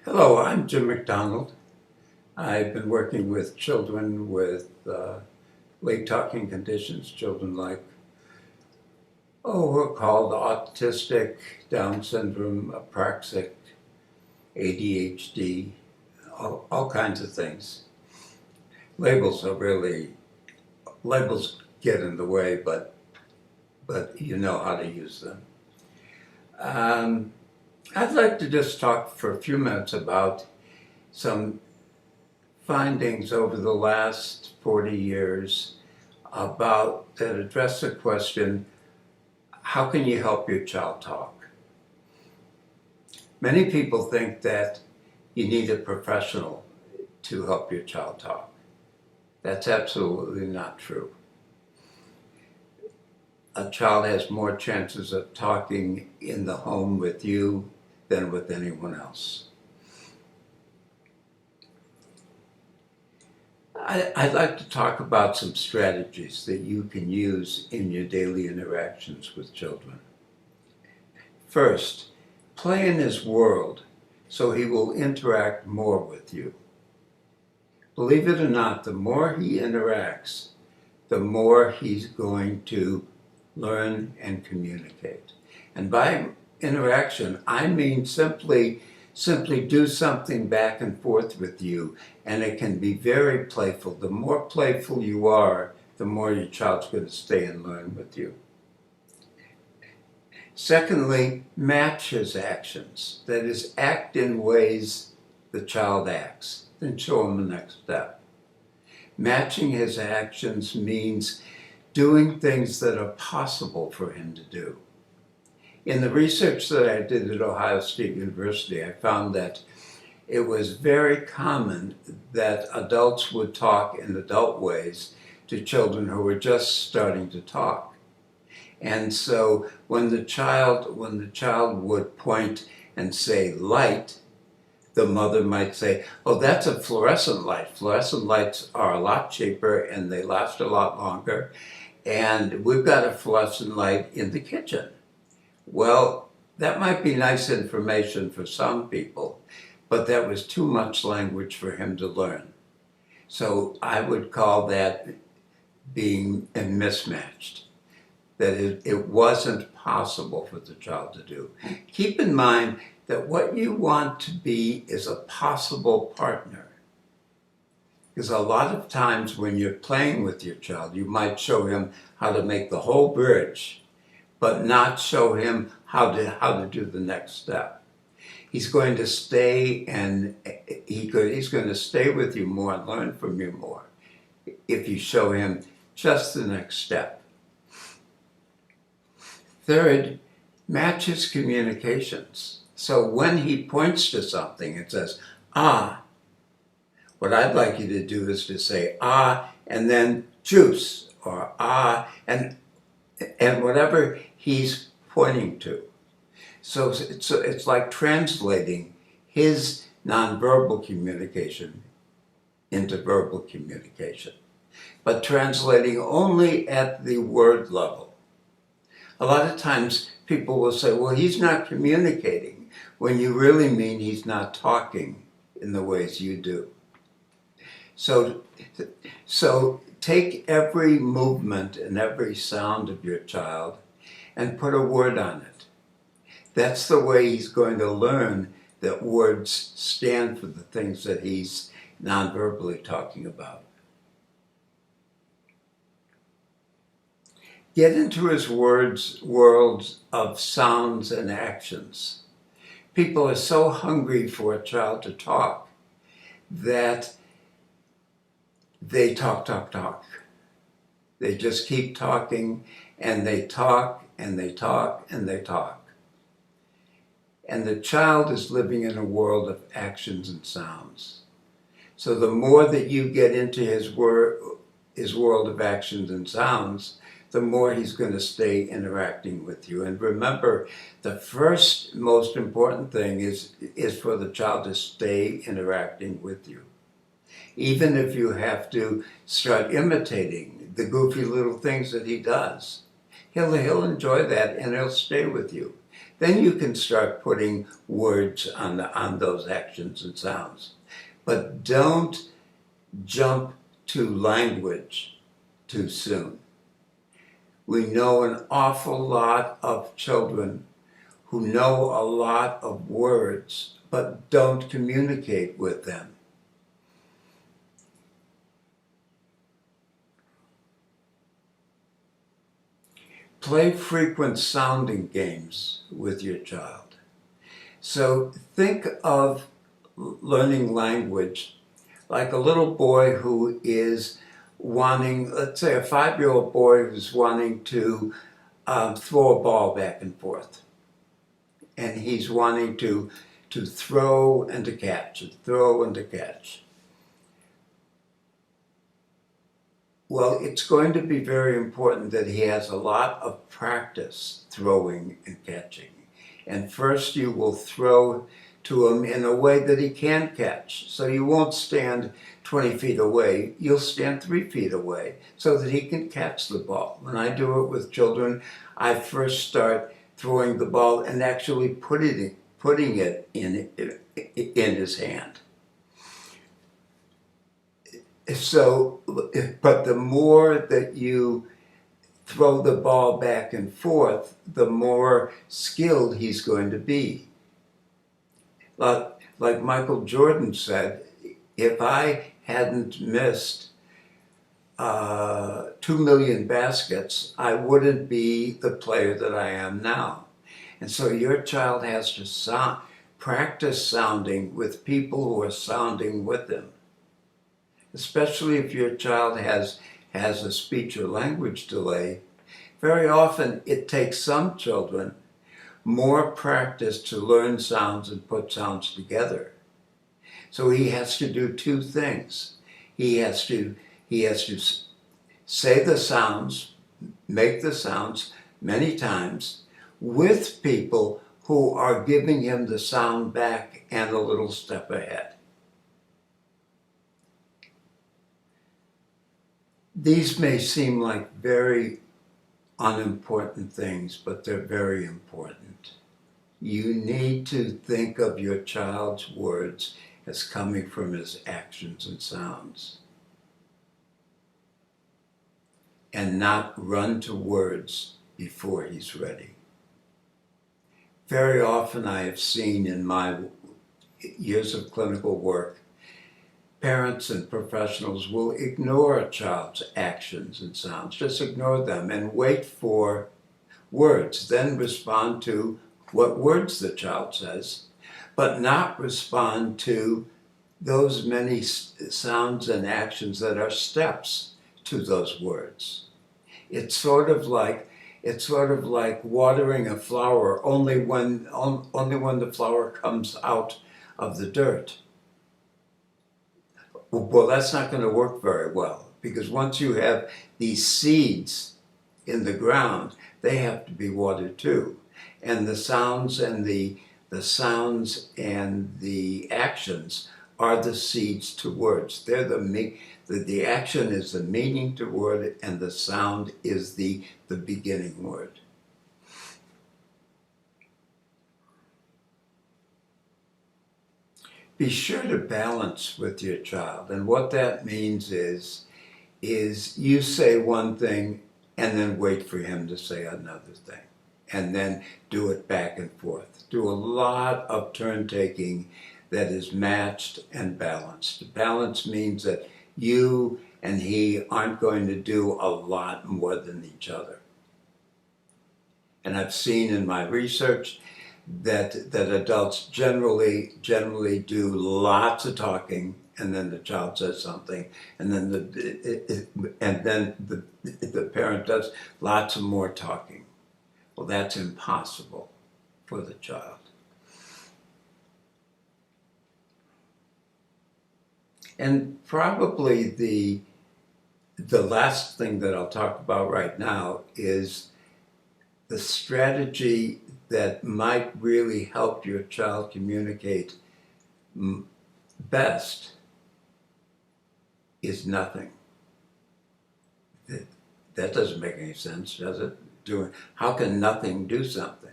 Hello, I'm Jim McDonald. I've been working with children with late talking conditions, children like, who are called autistic, Down syndrome, apraxic, ADHD, all kinds of things. Labels get in the way, but you know how to use them. Um, I'd like to just talk for a few minutes about some findings over the last 40 years that address the question, how can you help your child talk? Many people think that you need a professional to help your child talk. That's absolutely not true. A child has more chances of talking in the home with you than with anyone else. I'd like to talk about some strategies that you can use in your daily interactions with children. First, play in his world so he will interact more with you. Believe it or not, the more he interacts, the more he's going to learn and communicate. And by interaction, I mean simply do something back and forth with you, and it can be very playful. The more playful you are, the more your child's going to stay and learn with you. Secondly, match his actions. That is, act in ways the child acts. Then show him the next step. Matching his actions means doing things that are possible for him to do. In the research that I did at Ohio State University, I found that it was very common that adults would talk in adult ways to children who were just starting to talk. And so when the child would point and say light, the mother might say, oh, that's a fluorescent light. Fluorescent lights are a lot cheaper and they last a lot longer. And we've got a fluorescent light in the kitchen. Well, that might be nice information for some people, but that was too much language for him to learn. So I would call that being mismatched, that it wasn't possible for the child to do. Keep in mind that what you want to be is a possible partner. Because a lot of times when you're playing with your child, you might show him how to make the whole bridge, but not show him how to do the next step. He's going to stay he's going to stay with you more and learn from you more if you show him just the next step. Third, match his communications. So when he points to something and says, ah, what I'd like you to do is to say, ah, and then juice, or ah, and whatever he's pointing to. So it's like translating his nonverbal communication into verbal communication, but translating only at the word level. A lot of times people will say, well, he's not communicating, when you really mean he's not talking in the ways you do. So take every movement and every sound of your child and put a word on it. That's the way he's going to learn that words stand for the things that he's non-verbally talking about. Get into his worlds of sounds and actions. People are so hungry for a child to talk that they talk. They just keep talking, and they talk, and they talk, and they talk. And the child is living in a world of actions and sounds. So the more that you get into his world of actions and sounds, the more he's going to stay interacting with you. And remember, the first most important thing is for the child to stay interacting with you. Even if you have to start imitating the goofy little things that he does, he'll enjoy that and he'll stay with you. Then you can start putting words on those actions and sounds. But don't jump to language too soon. We know an awful lot of children who know a lot of words but don't communicate with them. Play frequent sounding games with your child. So think of learning language like a little boy who is wanting, let's say a 5-year-old boy who's wanting to throw a ball back and forth. And he's wanting to throw and to catch, and throw and to catch. Well, it's going to be very important that he has a lot of practice throwing and catching. And first you will throw to him in a way that he can catch. So you won't stand 20 feet away, you'll stand 3 feet away so that he can catch the ball. When I do it with children, I first start throwing the ball and actually putting it in his hand. So, but the more that you throw the ball back and forth, the more skilled he's going to be. Like Michael Jordan said, if I hadn't missed 2 million baskets, I wouldn't be the player that I am now. And so your child has to practice sounding with people who are sounding with them. Especially if your child has a speech or language delay. Very often it takes some children more practice to learn sounds and put sounds together. So he has to do two things. He has to say the sounds, make the sounds many times with people who are giving him the sound back and a little step ahead. These may seem like very unimportant things, but they're very important. You need to think of your child's words as coming from his actions and sounds, and not run to words before he's ready. Very often I have seen in my years of clinical work, parents and professionals will ignore a child's actions and sounds, just ignore them and wait for words, then respond to what words the child says, but not respond to those many sounds and actions that are steps to those words. It's sort of like watering a flower only when the flower comes out of the dirt. Well, that's not going to work very well, because once you have these seeds in the ground, they have to be watered too. And the sounds and the actions are the seeds to words. They're the action is the meaning to word, and the sound is the beginning word. Be sure to balance with your child, and what that means is you say one thing and then wait for him to say another thing, and then do it back and forth. Do a lot of turn taking that is matched and balanced. Balance means that you and he aren't going to do a lot more than each other. And I've seen in my research that adults generally do lots of talking, and then the child says something, and then the parent does lots of more talking. Well, that's impossible for the child. And probably the last thing that I'll talk about right now is the strategy that might really help your child communicate best is nothing. That doesn't make any sense, does it? How can nothing do something?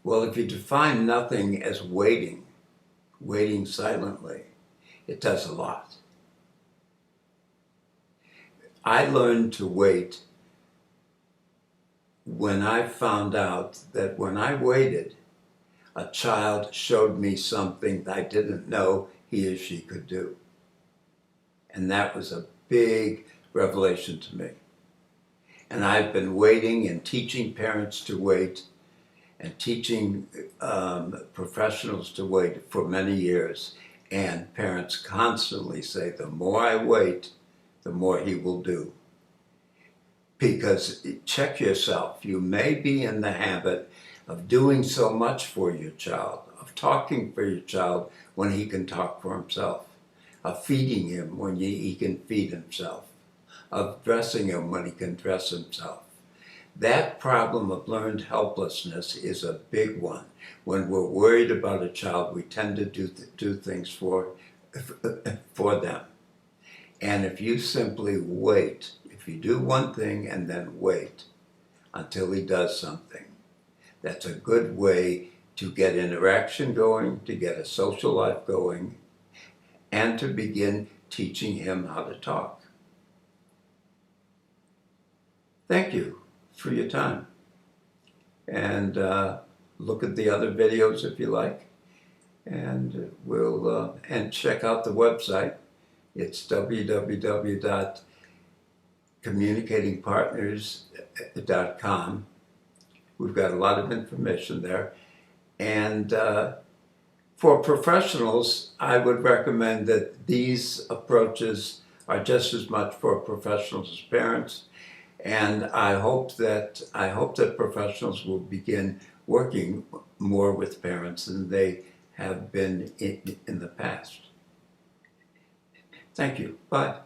Well, if you define nothing as waiting, waiting silently, it does a lot. I learned to wait when I found out that when I waited, a child showed me something I didn't know he or she could do. And that was a big revelation to me. And I've been waiting and teaching parents to wait and teaching professionals to wait for many years. And parents constantly say, the more I wait, the more he will do. Because check yourself, you may be in the habit of doing so much for your child, of talking for your child when he can talk for himself, of feeding him when he can feed himself, of dressing him when he can dress himself. That problem of learned helplessness is a big one. When we're worried about a child, we tend to do things for them. And if you simply wait, if you do one thing and then wait until he does something, that's a good way to get interaction going, to get a social life going, and to begin teaching him how to talk. Thank you for your time. And look at the other videos if you like. And and check out the website. It's www.communicatingpartners.com. We've got a lot of information there. And for professionals, I would recommend that these approaches are just as much for professionals as parents. And I hope that professionals will begin working more with parents than they have been in the past. Thank you. Bye.